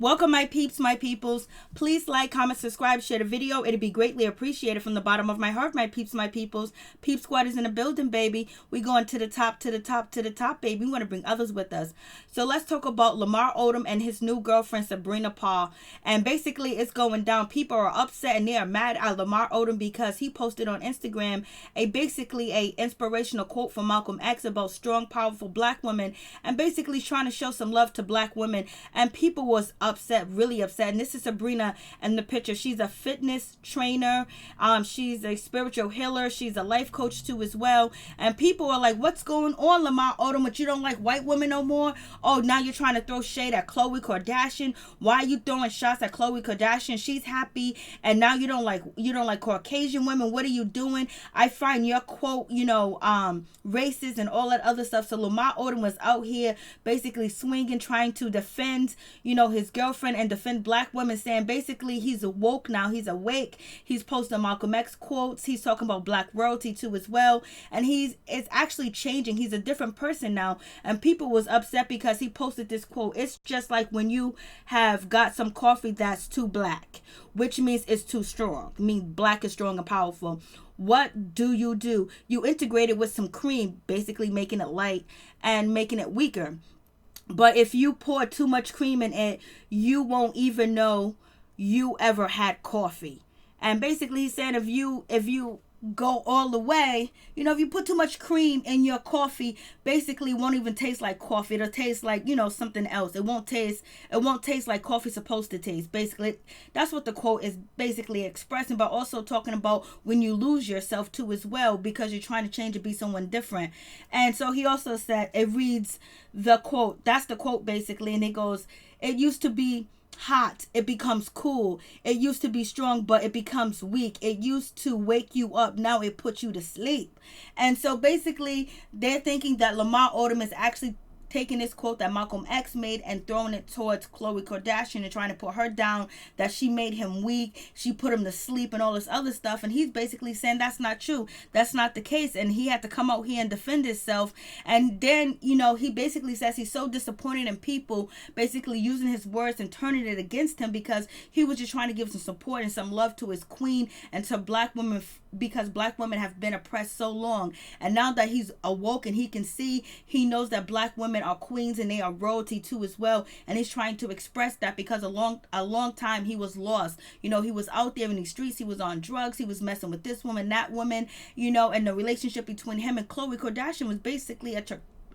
Welcome, my peeps, my peoples. Please like, comment, subscribe, share the video. It'd be greatly appreciated from the bottom of my heart, my peeps, my peoples. Peep Squad is in the building, baby. We going to the top, to the top, to the top, baby. We want to bring others with us. So let's talk about Lamar Odom and his new girlfriend, Sabrina Parr. And basically, it's going down. People are upset and they are mad at Lamar Odom because he posted on Instagram basically a inspirational quote from Malcolm X about strong, powerful black women, and basically trying to show some love to black women. And people was upset, really upset. And this is Sabrina in the picture. She's a fitness trainer. She's a spiritual healer. She's a life coach too as well. And people are like, what's going on, Lamar Odom? But you don't like white women no more? Oh, now you're trying to throw shade at Khloe Kardashian. Why are you throwing shots at Khloe Kardashian? She's happy. And now you don't like Caucasian women. What are you doing? I find your quote, racist and all that other stuff. So Lamar Odom was out here basically swinging, trying to defend, his girlfriend and defend black women, saying basically he's awoke now, he's awake. He's posting Malcolm X quotes. He's talking about black royalty too as well. And it's actually changing. He's a different person now. And people was upset because he posted this quote. It's just like when you have got some coffee that's too black, which means it's too strong. I mean, black is strong and powerful. What do? You integrate it with some cream, basically making it light and making it weaker. But if you pour too much cream in it, you won't even know you ever had coffee. And basically he's saying if you go all the way, if you put too much cream in your coffee, basically it won't even taste like coffee. It'll taste like, something else. It won't taste like coffee's supposed to taste. Basically, that's what the quote is basically expressing, but also talking about when you lose yourself too as well, because you're trying to change to be someone different. And so he also said, it reads the quote, that's the quote basically, and it goes, it used to be hot, it becomes cool. It used to be strong, but it becomes weak. It used to wake you up, now it puts you to sleep. And so basically they're thinking that Lamar Odom is actually taking this quote that Malcolm X made and throwing it towards Khloe Kardashian and trying to put her down, that she made him weak, she put him to sleep and all this other stuff. And he's basically saying that's not true. That's not the case. And he had to come out here and defend himself. And then, he basically says he's so disappointed in people basically using his words and turning it against him, because he was just trying to give some support and some love to his queen and to black women, because black women have been oppressed so long. And now that he's awoke and he can see, he knows that black women are queens and they are royalty too as well. And he's trying to express that because a long time he was lost. He was out there in the streets. He was on drugs. He was messing with this woman, that woman, and the relationship between him and Khloe Kardashian was basically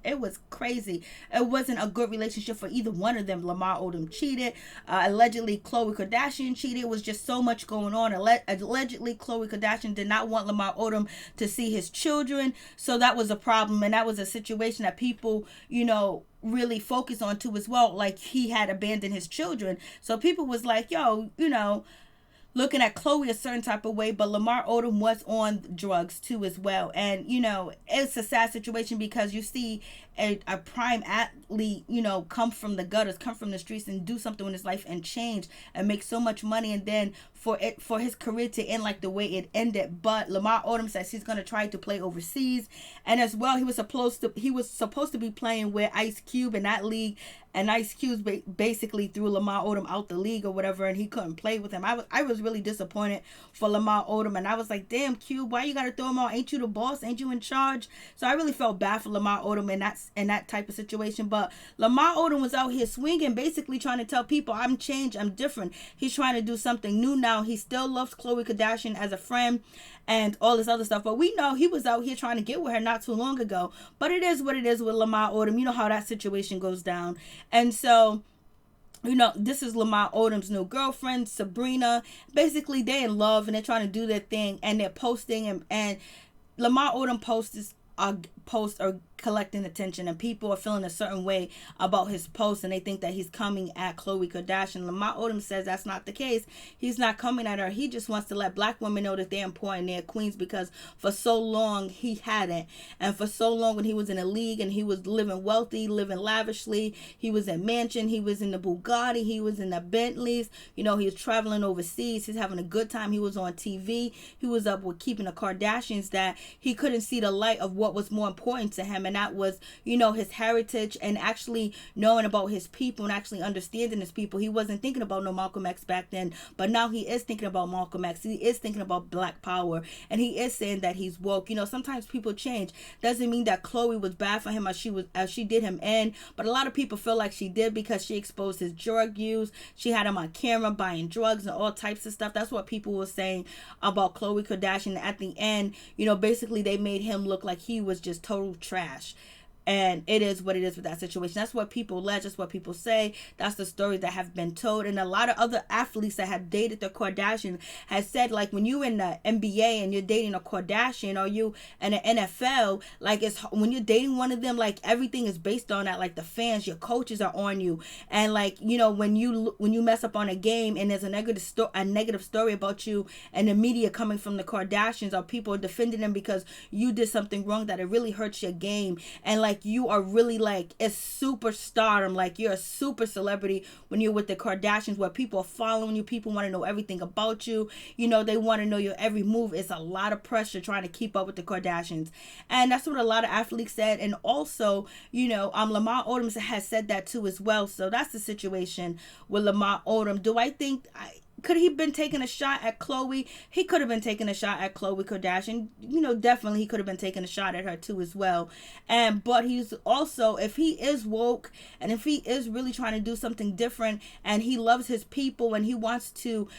it was crazy. It wasn't a good relationship for either one of them. Lamar Odom cheated. Allegedly, Khloe Kardashian cheated. It was just so much going on. Allegedly, Khloe Kardashian did not want Lamar Odom to see his children. So that was a problem. And that was a situation that people, really focus on too as well. Like he had abandoned his children. So people was like, looking at Khloe a certain type of way, but Lamar Odom was on drugs too as well. And, it's a sad situation because you see a prime athlete, come from the gutters, come from the streets and do something in his life and change and make so much money. And then for his career to end like the way it ended. But Lamar Odom says he's going to try to play overseas. And as well, he was supposed to be playing with Ice Cube in that league. And Ice Cube basically threw Lamar Odom out the league or whatever, and he couldn't play with him. I was really disappointed for Lamar Odom, and I was like, damn, Cube, why you got to throw him out? Ain't you the boss? Ain't you in charge? So I really felt bad for Lamar Odom in that type of situation. But Lamar Odom was out here swinging, basically trying to tell people, I'm changed, I'm different. He's trying to do something new now. He still loves Khloe Kardashian as a friend and all this other stuff. But we know he was out here trying to get with her not too long ago. But it is what it is with Lamar Odom. You know how that situation goes down. And so, this is Lamar Odom's new girlfriend, Sabrina. Basically, they're in love and they're trying to do their thing. And they're posting and Lamar Odom posts are collecting attention, and people are feeling a certain way about his post, and they think that he's coming at Khloe Kardashian. Lamar Odom says that's not the case. He's not coming at her. He just wants to let black women know that they're important, they're queens, because for so long he hadn't. And for so long when he was in a league and he was living wealthy, living lavishly, he was in mansion, he was in the Bugatti, he was in the Bentleys, he was traveling overseas, he's having a good time, he was on TV, he was up with keeping the Kardashians, that he couldn't see the light of what was more important to him, and that was, his heritage and actually knowing about his people and actually understanding his people. He wasn't thinking about no Malcolm X back then, but now he is thinking about Malcolm X. He is thinking about Black Power, and he is saying that he's woke. Sometimes people change. Doesn't mean that Khloe was bad for him as she did him in, but a lot of people feel like she did because she exposed his drug use. She had him on camera buying drugs and all types of stuff. That's what people were saying about Khloe Kardashian. At the end, basically they made him look like he was just total trash. And it is what it is with that situation. That's what people allege. That's what people say. That's the stories that have been told. And a lot of other athletes that have dated the Kardashian has said, like, when you in the NBA and you're dating a Kardashian, or you in the NFL, like, it's when you're dating one of them, like, everything is based on that. Like, the fans, your coaches are on you. And, like, when you mess up on a game and there's a negative story about you, and the media coming from the Kardashians, or people defending them because you did something wrong that it really hurts your game. And, like, you are really, like, it's superstardom. Like, you're a super celebrity when you're with the Kardashians, where people are following you. People want to know everything about you. They want to know your every move. It's a lot of pressure trying to keep up with the Kardashians. And that's what a lot of athletes said. And also, Lamar Odom has said that too as well. So that's the situation with Lamar Odom. Do I think... could he been taking a shot at Khloe? He could have been taking a shot at Khloe Kardashian. Definitely he could have been taking a shot at her too as well. But he's also, if he is woke and if he is really trying to do something different and he loves his people and he wants to,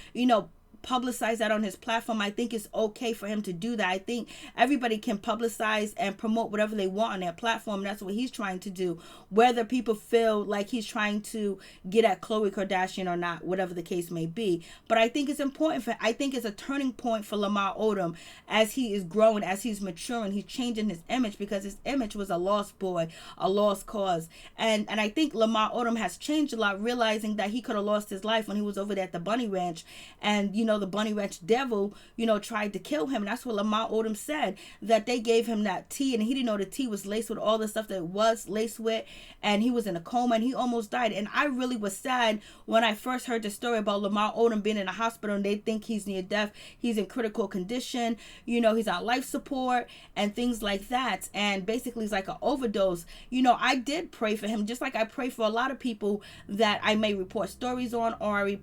publicize that on his platform, I think it's okay for him to do that. I think everybody can publicize and promote whatever they want on their platform. That's what he's trying to do, whether people feel like he's trying to get at Khloe Kardashian or not, whatever the case may be. But I think it's important I think it's a turning point for Lamar Odom as he is growing, as he's maturing. He's changing his image, because his image was a lost boy, a lost cause. And I think Lamar Odom has changed a lot, realizing that he could have lost his life when he was over there at the Bunny Ranch, and the Bunny Ranch devil, tried to kill him. And that's what Lamar Odom said, that they gave him that tea and he didn't know the tea was laced with all the stuff that it was laced with, and he was in a coma and he almost died. And I really was sad when I first heard the story about Lamar Odom being in a hospital and they think he's near death. He's in critical condition, he's on life support and things like that. And basically it's like an overdose. I did pray for him, just like I pray for a lot of people that I may report stories on, or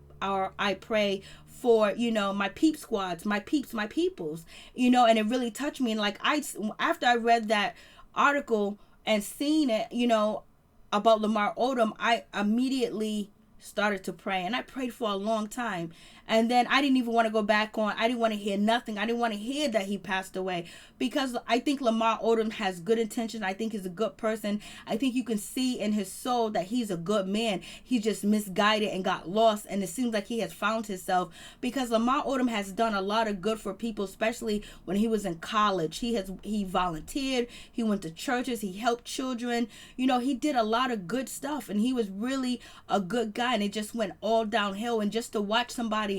I pray for, my peep squads, my peeps, my peoples, and it really touched me. And like, after I read that article and seen it, about Lamar Odom, I immediately started to pray, and I prayed for a long time. And then I didn't even want to go back on. I didn't want to hear nothing. I didn't want to hear that he passed away, because I think Lamar Odom has good intentions. I think he's a good person. I think you can see in his soul that he's a good man. He's just misguided and got lost, and it seems like he has found himself, because Lamar Odom has done a lot of good for people, especially when he was in college. He volunteered. He went to churches. He helped children. He did a lot of good stuff, and he was really a good guy, and it just went all downhill. And just to watch somebody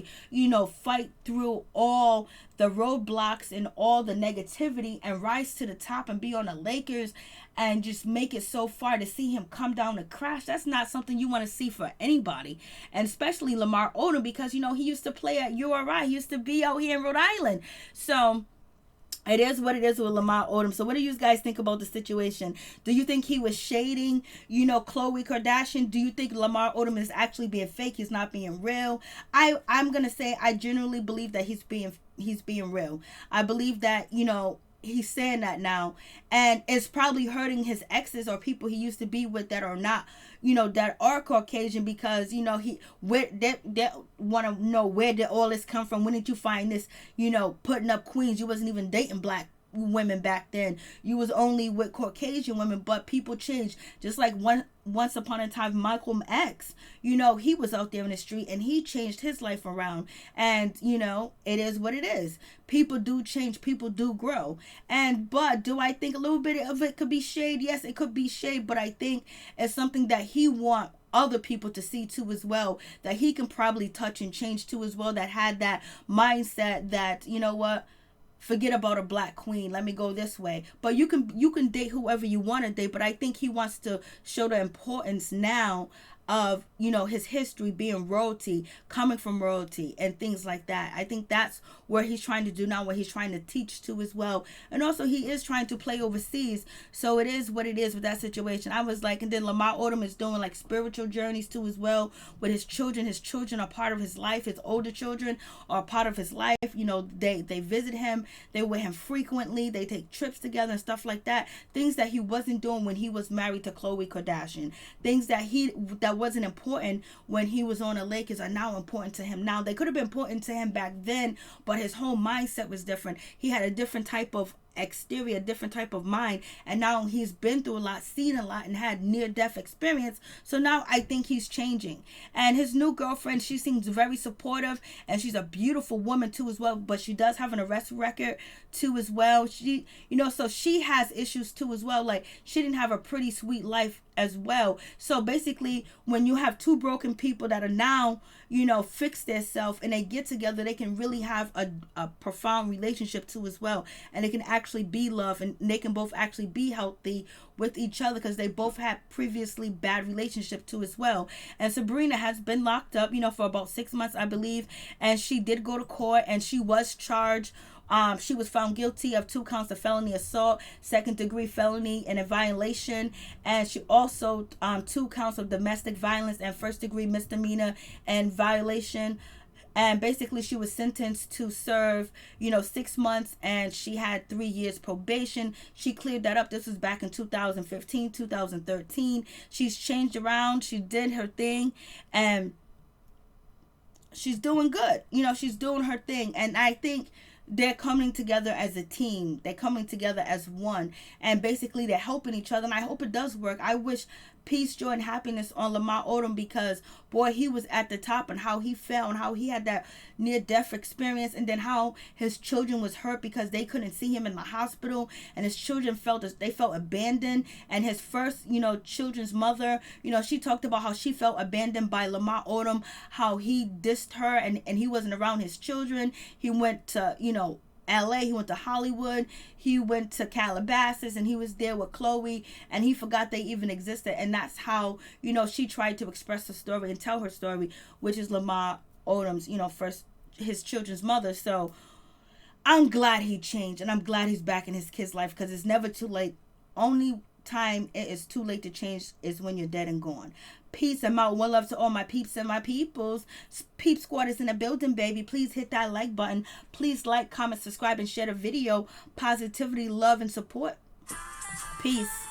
fight through all the roadblocks and all the negativity and rise to the top and be on the Lakers and just make it so far, to see him come down and crash, that's not something you want to see for anybody. And especially Lamar Odom, because he used to play at URI. He used to be out here in Rhode Island. So it is what it is with Lamar Odom. So what do you guys think about the situation? Do you think he was shading, Khloe Kardashian? Do you think Lamar Odom is actually being fake? He's not being real? I'm going to say I genuinely believe that he's being real. I believe that, he's saying that now, and it's probably hurting his exes or people he used to be with that are not, that are Caucasian, because they want to know, where did all this come from? When did you find this, putting up queens? You wasn't even dating black women back then. You was only with Caucasian women. But people change. Just like once upon a time, Malcolm X, he was out there in the street and he changed his life around. And it is what it is. People do change. People do grow. But do I think a little bit of it could be shade? Yes, it could be shade, but I think it's something that he want other people to see too as well, that he can probably touch and change too as well, that had that mindset that, forget about a black queen, let me go this way. But you can date whoever you want to date, but I think he wants to show the importance now of, you know, his history being royalty, coming from royalty and things like that. I think that's where he's trying to do now, what he's trying to teach to as well. And also he is trying to play overseas. So it is what it is with that situation. I was like, and then Lamar Odom is doing like spiritual journeys too as well with his children. His children are part of his life. His older children are part of his life. You know, they visit him. They with him frequently. They take trips together and stuff like that. Things that he wasn't doing when he was married to Khloe Kardashian. Things that wasn't important when he was on the Lakers are now important to him now. They could have been important to him back then, but his whole mindset was different. He had a different type of exterior, different type of mind, and now he's been through a lot, seen a lot, and had near-death experience. So now I think he's changing. And his new girlfriend, she seems very supportive, and she's a beautiful woman too as well, but she does have an arrest record too as well. She, you know, so she has issues too as well. Like, she didn't have a pretty sweet life as well. So basically, when you have two broken people that are now, you know, fix themselves and they get together, they can really have a profound relationship too as well. And they can actually be love, and they can both actually be healthy with each other, because they both had previously bad relationship too as well. And Sabrina has been locked up, you know, for about 6 months, I believe. And she did go to court, and she was charged. She was found guilty of 2 counts of felony assault, 2nd-degree felony, and a violation. And she also 2 counts of domestic violence and 1st-degree misdemeanor and violation. And basically, she was sentenced to serve, you know, 6 months, and she had 3 years probation. She cleared that up. This was back in 2015, 2013. She's changed around. She did her thing, and she's doing good. You know, she's doing her thing. And I think they're coming together as a team. They're coming together as one. And basically, they're helping each other. And I hope it does work. I wish peace, joy, and happiness on Lamar Odom, because, boy, he was at the top, and how he fell, and how he had that near-death experience, and then how his children was hurt because they couldn't see him in the hospital, and his children felt abandoned. And his first, you know, children's mother, you know, she talked about how she felt abandoned by Lamar Odom, how he dissed her, and he wasn't around his children. He went to, you know, LA, he went to Hollywood, he went to Calabasas, and he was there with Khloe, and he forgot they even existed. And that's how, you know, she tried to express her story and tell her story, which is Lamar Odom's, you know, first, his children's mother. So I'm glad he changed, and I'm glad he's back in his kid's life, because it's never too late. Only time it is too late to change is when you're dead and gone. Peace. I'm out. One love to all my peeps and my peoples. Peep Squad is in the building, baby. Please hit that like button. Please like, comment, subscribe, and share the video. Positivity, love, and support. Peace.